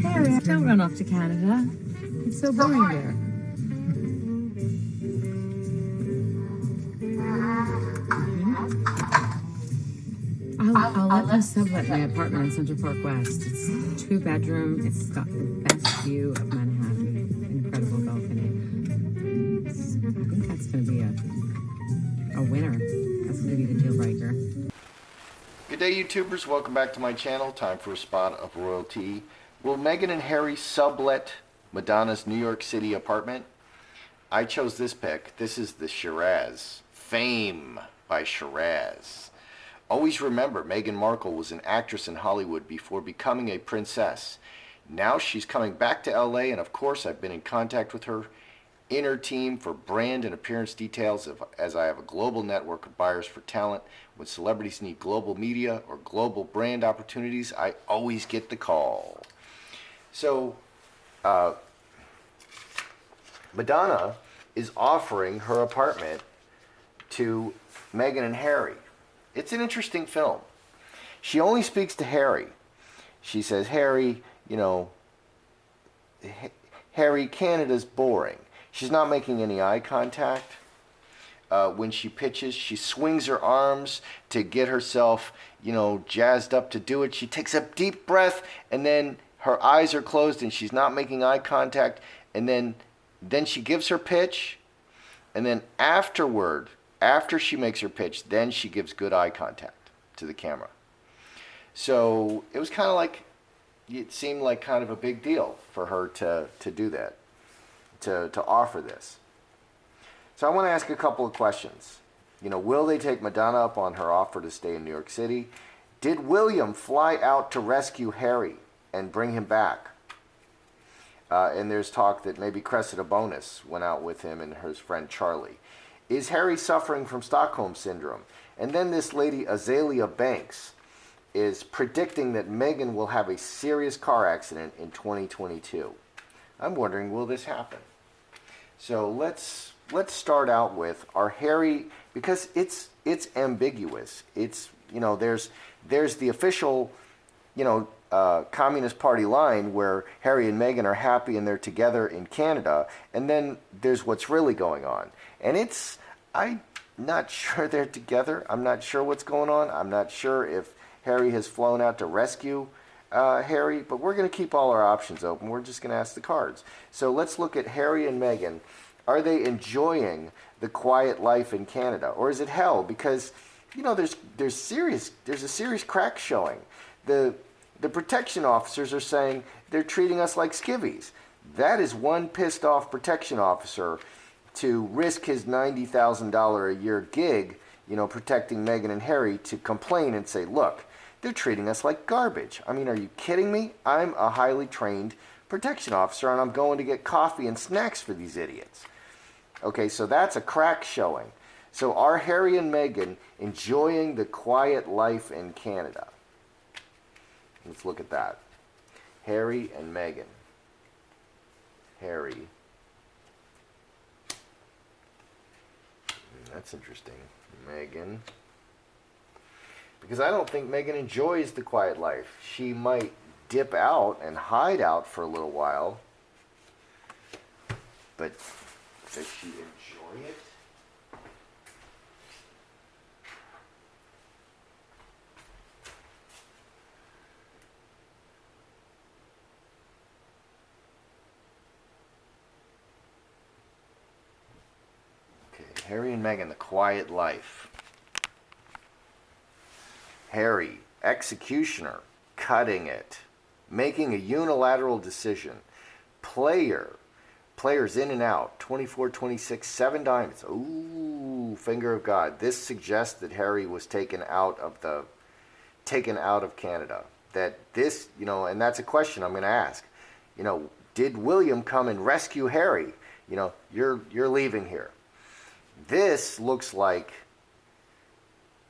Harry, don't run off to Canada. It's so boring there. I'll let you sublet my apartment in Central Park West. It's 2-bedroom. It's got the best view of Manhattan. Incredible balcony. I think that's going to be a winner. That's going to be the deal breaker. Good day, YouTubers. Welcome back to my channel. Time for a spot of royalty. Will Meghan and Harry sublet Madonna's New York City apartment? I chose this pick. This is the Shiraz. Fame by Shiraz. Always remember, Meghan Markle was an actress in Hollywood before becoming a princess. Now she's coming back to LA, and of course I've been in contact with her inner team for brand and appearance details, as I have a global network of buyers for talent. When celebrities need global media or global brand opportunities, I always get the call. So, Madonna is offering her apartment to Meghan and Harry. It's an interesting film. She only speaks to Harry. She says, Harry, Harry, Canada's boring. She's not making any eye contact. When she pitches, she swings her arms to get herself, jazzed up to do it. She takes a deep breath, and then her eyes are closed, and she's not making eye contact. And then she gives her pitch, and then afterward, after she makes her pitch, then she gives good eye contact to the camera. So it was kind of like, it seemed like kind of a big deal for her to do that, to offer this. So I want to ask a couple of questions. Will they take Madonna up on her offer to stay in New York City? Did William fly out to rescue Harry and bring him back? And there's talk that maybe Cressida Bonus went out with him and his friend Charlie. Is Harry suffering from Stockholm Syndrome? And then this lady, Azalea Banks, is predicting that Meghan will have a serious car accident in 2022. I'm wondering, will this happen? So let's start out with our Harry, because it's ambiguous. It's, there's the official, Communist Party line where Harry and Meghan are happy and they're together in Canada, and then there's what's really going on. And I'm not sure they're together. I'm not sure what's going on. I'm not sure if Harry has flown out to rescue Harry, but we're going to keep all our options open. We're just going to ask the cards. So let's look at Harry and Meghan. Are they enjoying the quiet life in Canada, or is it hell? Because there's a serious crack showing. The protection officers are saying they're treating us like skivvies. That is one pissed off protection officer to risk his $90,000 a year gig, protecting Meghan and Harry, to complain and say, look, they're treating us like garbage. I mean, are you kidding me? I'm a highly trained protection officer, and I'm going to get coffee and snacks for these idiots. Okay, so that's a crack showing. So are Harry and Meghan enjoying the quiet life in Canada? Let's look at that. Harry and Meghan. Harry. That's interesting. Meghan. Because I don't think Meghan enjoys the quiet life. She might dip out and hide out for a little while. But does she enjoy it? Harry and Meghan, the quiet life. Harry, executioner, cutting it, making a unilateral decision. Players in and out, 24, 26, 7 diamonds. Ooh, finger of God. This suggests that Harry was taken out of Canada. That this, and that's a question I'm going to ask. Did William come and rescue Harry? You're leaving here. This looks like,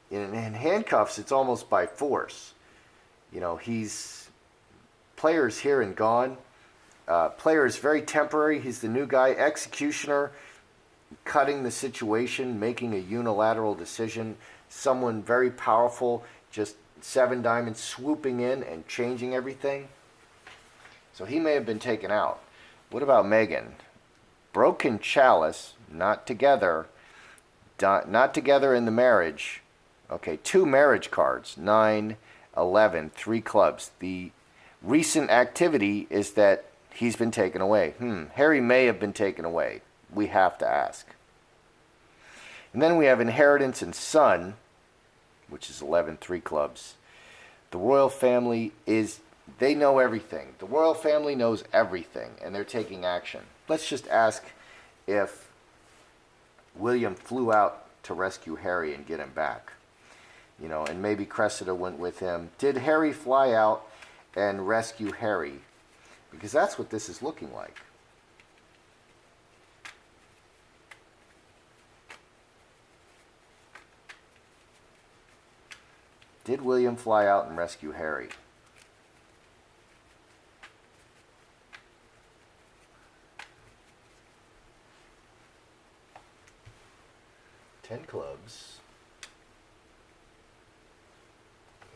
in handcuffs, it's almost by force. He's players here and gone. Player is very temporary. He's the new guy. Executioner, cutting the situation, making a unilateral decision. Someone very powerful, just 7 diamonds swooping in and changing everything. So he may have been taken out. What about Meghan? Broken chalice, not together. Not together in the marriage. Okay, 2 marriage cards. 9, 11, 3 clubs. The recent activity is that he's been taken away. Harry may have been taken away. We have to ask. And then we have inheritance and son, which is 11, 3 clubs. The royal family they know everything. The royal family knows everything, and they're taking action. Let's just ask if William flew out to rescue Harry and get him back. And maybe Cressida went with him. Did Harry fly out and rescue Harry? Because that's what this is looking like. Did William fly out and rescue Harry? Ten clubs.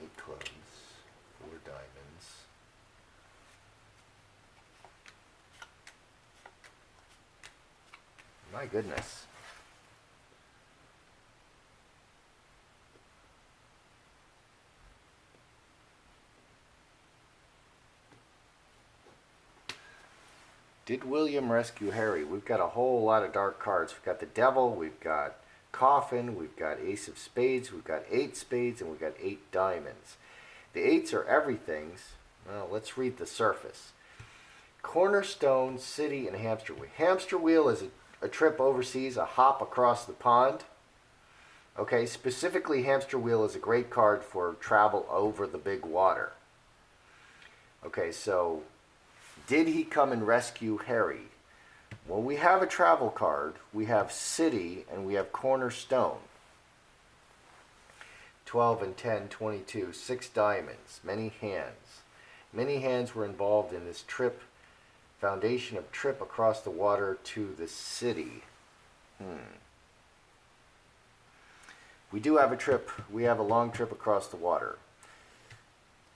8 clubs. 4 diamonds. My goodness. Did William rescue Harry? We've got a whole lot of dark cards. We've got the devil, we've got coffin, we've got ace of spades, we've got 8 spades, and we've got 8 diamonds. The 8s are everything's. Well, let's read the surface. Cornerstone, city, and hamster wheel. Hamster wheel is a trip overseas, a hop across the pond. Okay, specifically hamster wheel is a great card for travel over the big water. Okay, so did he come and rescue Harry? Well, we have a travel card, we have city, and we have cornerstone. 12 and 10, 22, 6 diamonds, many hands. Many hands were involved in this trip, foundation of trip across the water to the city. We do have a trip, we have a long trip across the water.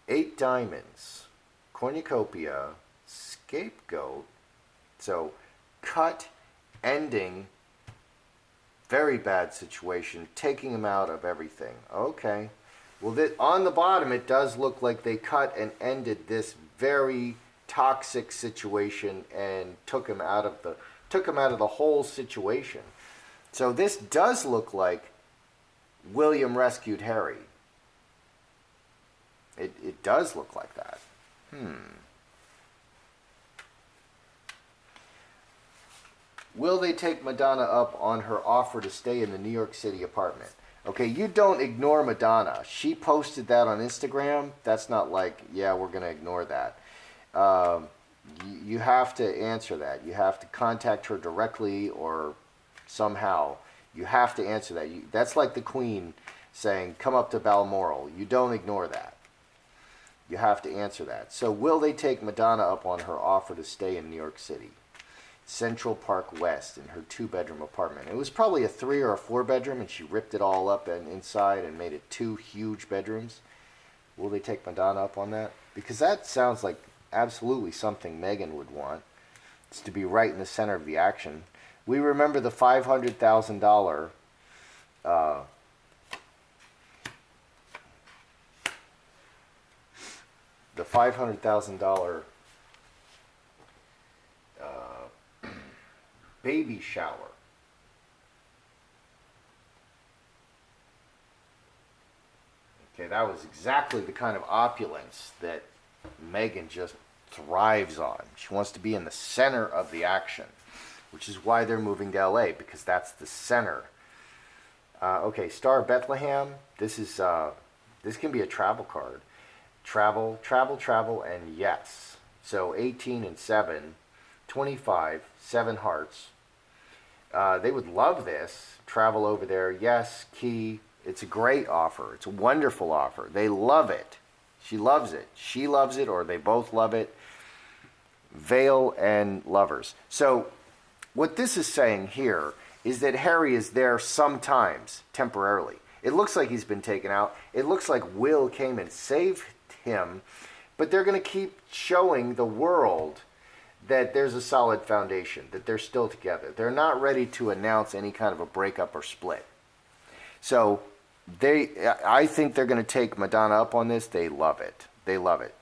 8 diamonds, cornucopia, scapegoat, so cut, ending, very bad situation, taking him out of everything. Okay. Well, on the bottom, it does look like they cut and ended this very toxic situation and took him out of the whole situation. So this does look like William rescued Harry. It does look like that. Will they take Madonna up on her offer to stay in the New York City apartment? Okay, you don't ignore Madonna. She posted that on Instagram. That's not like, yeah, we're going to ignore that. You have to answer that. You have to contact her directly or somehow. You have to answer that. That's like the Queen saying, come up to Balmoral. You don't ignore that. You have to answer that. So will they take Madonna up on her offer to stay in New York City? Central Park West in her 2-bedroom apartment. It was probably a 3 or a 4-bedroom, and she ripped it all up and inside and made it 2 huge bedrooms. Will they take Madonna up on that? Because that sounds like absolutely something Meghan would want. It's to be right in the center of the action. We remember the $500,000 baby shower. Okay, that was exactly the kind of opulence that Meghan just thrives on. She wants to be in the center of the action, which is why they're moving to LA, because that's the center. Okay, Star of Bethlehem. This can be a travel card. Travel, travel, travel, and yes. So 18 and 7, 25, 7 hearts. They would love this. Travel over there. Yes, key. It's a great offer. It's a wonderful offer. They love it. She loves it. She loves it, or they both love it. Veil and lovers. So what this is saying here is that Harry is there sometimes, temporarily. It looks like he's been taken out. It looks like Will came and saved him But they're going to keep showing the world that there's a solid foundation, that they're still together. They're not ready to announce any kind of a breakup or split. So I think they're going to take Madonna up on this. They love it. They love it.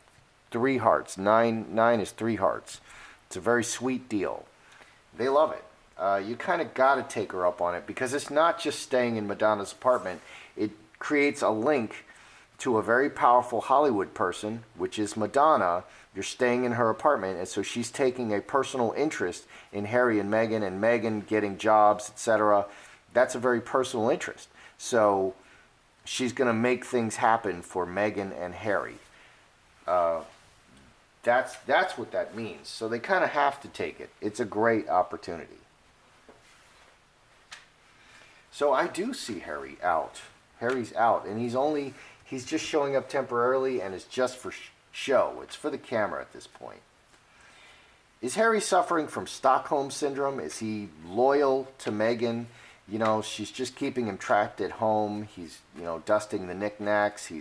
3 hearts. Nine is 3 hearts. It's a very sweet deal. They love it. You kind of got to take her up on it because it's not just staying in Madonna's apartment. It creates a link to a very powerful Hollywood person, which is Madonna. You're staying in her apartment, and so she's taking a personal interest in Harry and Meghan getting jobs, etc. That's a very personal interest. So she's going to make things happen for Meghan and Harry. That's what that means. So they kind of have to take it. It's a great opportunity. So I do see Harry out. Harry's out, and he's just showing up temporarily, and it's just for show. It's for the camera at this point. Is Harry suffering from Stockholm syndrome? Is he loyal to Meghan? You know, she's just keeping him trapped at home. He's, dusting the knickknacks.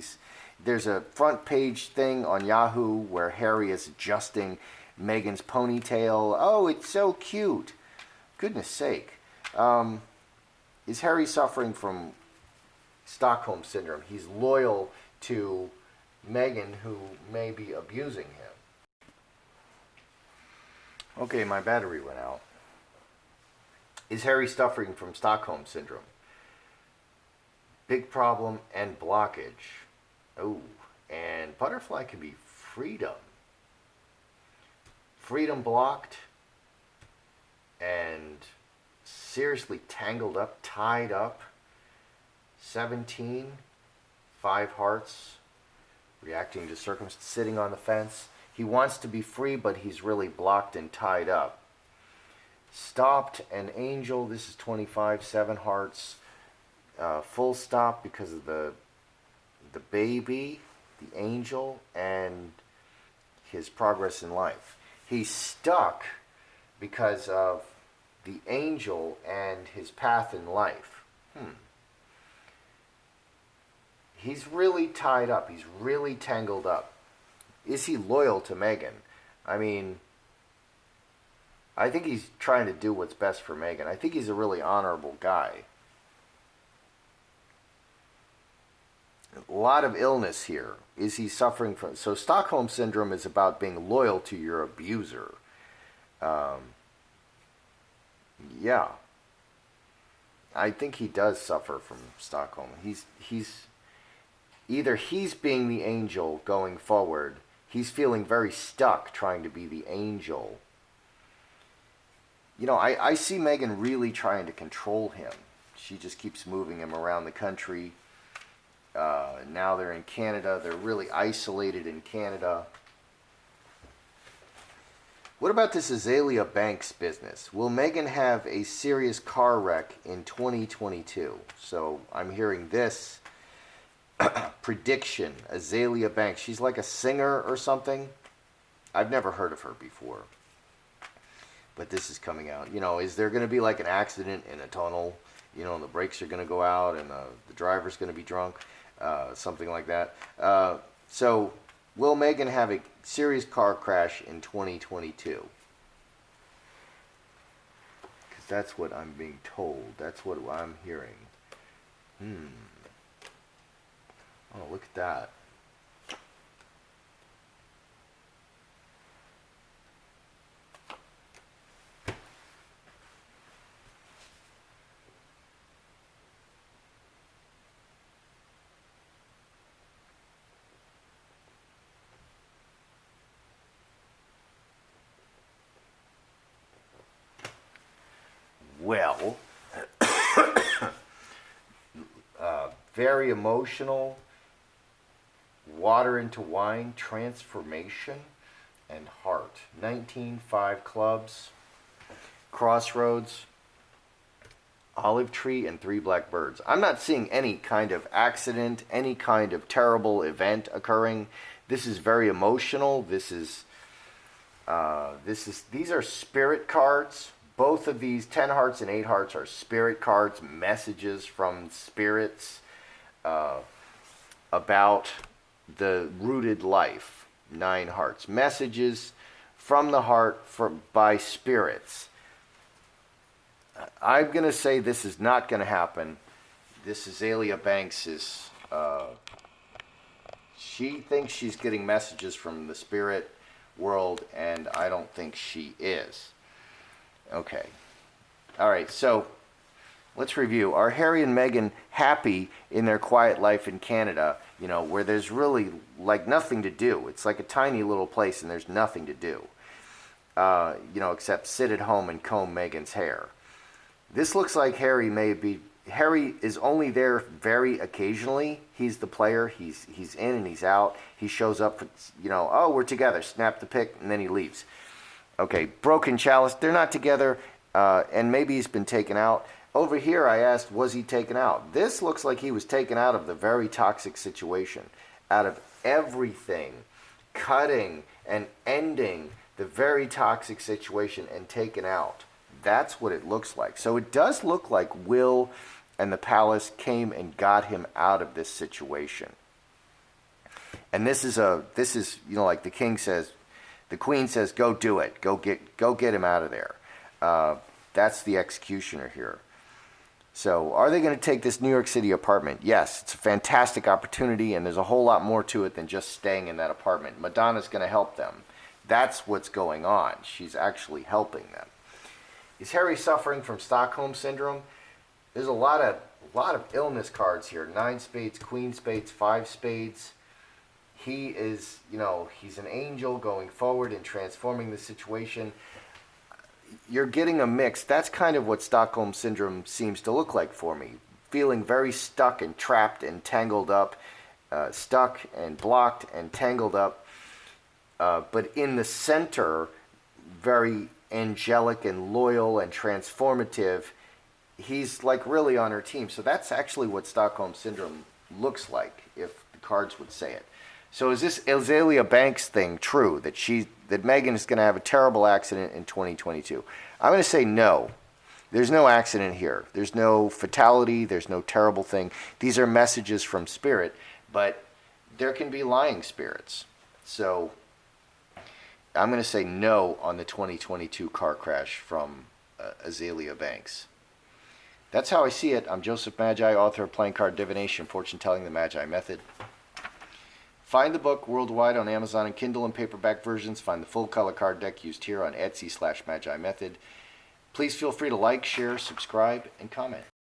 There's a front page thing on Yahoo where Harry is adjusting Meghan's ponytail. Oh, it's so cute. Goodness sake. Is Harry suffering from Stockholm syndrome? He's loyal to Meghan, who may be abusing him. Okay, my battery went out. Is Harry suffering from Stockholm syndrome? Big problem and blockage. Oh, and butterfly can be freedom. Freedom blocked and seriously tangled up, tied up. 17, 5 hearts, reacting to circumstance, sitting on the fence. He wants to be free, but he's really blocked and tied up. Stopped and angel, this is 25, 7 hearts. Full stop because of the baby, the angel, and his progress in life. He's stuck because of the angel and his path in life. He's really tied up. He's really tangled up. Is he loyal to Meghan? I mean, I think he's trying to do what's best for Meghan. I think he's a really honorable guy. A lot of illness here. Is he suffering from... So Stockholm Syndrome is about being loyal to your abuser. Yeah. I think he does suffer from Stockholm. Either he's being the angel going forward. He's feeling very stuck trying to be the angel. I see Meghan really trying to control him. She just keeps moving him around the country. Now they're in Canada. They're really isolated in Canada. What about this Azalea Banks business? Will Meghan have a serious car wreck in 2022? So I'm hearing this prediction. Azalea Banks. She's like a singer or something. I've never heard of her before. But this is coming out. Is there going to be like an accident in a tunnel? And the brakes are going to go out and the driver's going to be drunk. Something like that. So, will Meghan have a serious car crash in 2022? Because that's what I'm being told. That's what I'm hearing. Oh, look at that. Well, very emotional, water into wine, transformation, and heart. 19, 5 clubs, crossroads, olive tree, and 3 black birds. I'm not seeing any kind of accident, any kind of terrible event occurring. This is very emotional. These are spirit cards. Both of these 10 hearts and 8 hearts are spirit cards, messages from spirits about the rooted life. 9 hearts. Messages from the heart by spirits. I'm going to say this is not going to happen. This Azalea Banks is, she thinks she's getting messages from the spirit world, and I don't think she is. Okay. All right, so let's review. Are Harry and Meghan happy in their quiet life in Canada, you know, where there's really like nothing to do? It's like a tiny little place and there's nothing to do, you know, except sit at home and comb Meghan's hair. This looks like Harry is only there very occasionally. He's the player. He's in and he's out. He shows up, for, you know, oh, we're together, snap the pic, and then he leaves. Okay, broken chalice, they're not together, and maybe he's been taken out. Over here, I asked, was he taken out? This looks like he was taken out of the very toxic situation, out of everything, cutting and ending the very toxic situation and taken out. That's what it looks like. So it does look like Will and the palace came and got him out of this situation. And this is you know, like the king says, the queen says, go do it. Go get him out of there. That's the executioner here. So are they going to take this New York City apartment? Yes, it's a fantastic opportunity, and there's a whole lot more to it than just staying in that apartment. Madonna's going to help them. That's what's going on. She's actually helping them. Is Harry suffering from Stockholm syndrome? There's a lot of illness cards here. 9 spades, queen spades, 5 spades. He is, you know, he's an angel going forward and transforming the situation. You're getting a mix. That's kind of what Stockholm syndrome seems to look like for me. Feeling very stuck and trapped and tangled up. Stuck and blocked and tangled up. But in the center, very angelic and loyal and transformative. He's like really on her team. So that's actually what Stockholm syndrome looks like, if the cards would say it. So is this Azalea Banks thing true, that Meghan is going to have a terrible accident in 2022? I'm going to say no. There's no accident here. There's no fatality. There's no terrible thing. These are messages from spirit, but there can be lying spirits. So I'm going to say no on the 2022 car crash from Azalea Banks. That's how I see it. I'm Joseph Magi, author of Playing Card Divination, Fortune Telling the Magi Method. Find the book worldwide on Amazon and Kindle and paperback versions. Find the full color card deck used here on Etsy/Magi Method. Please feel free to like, share, subscribe, and comment.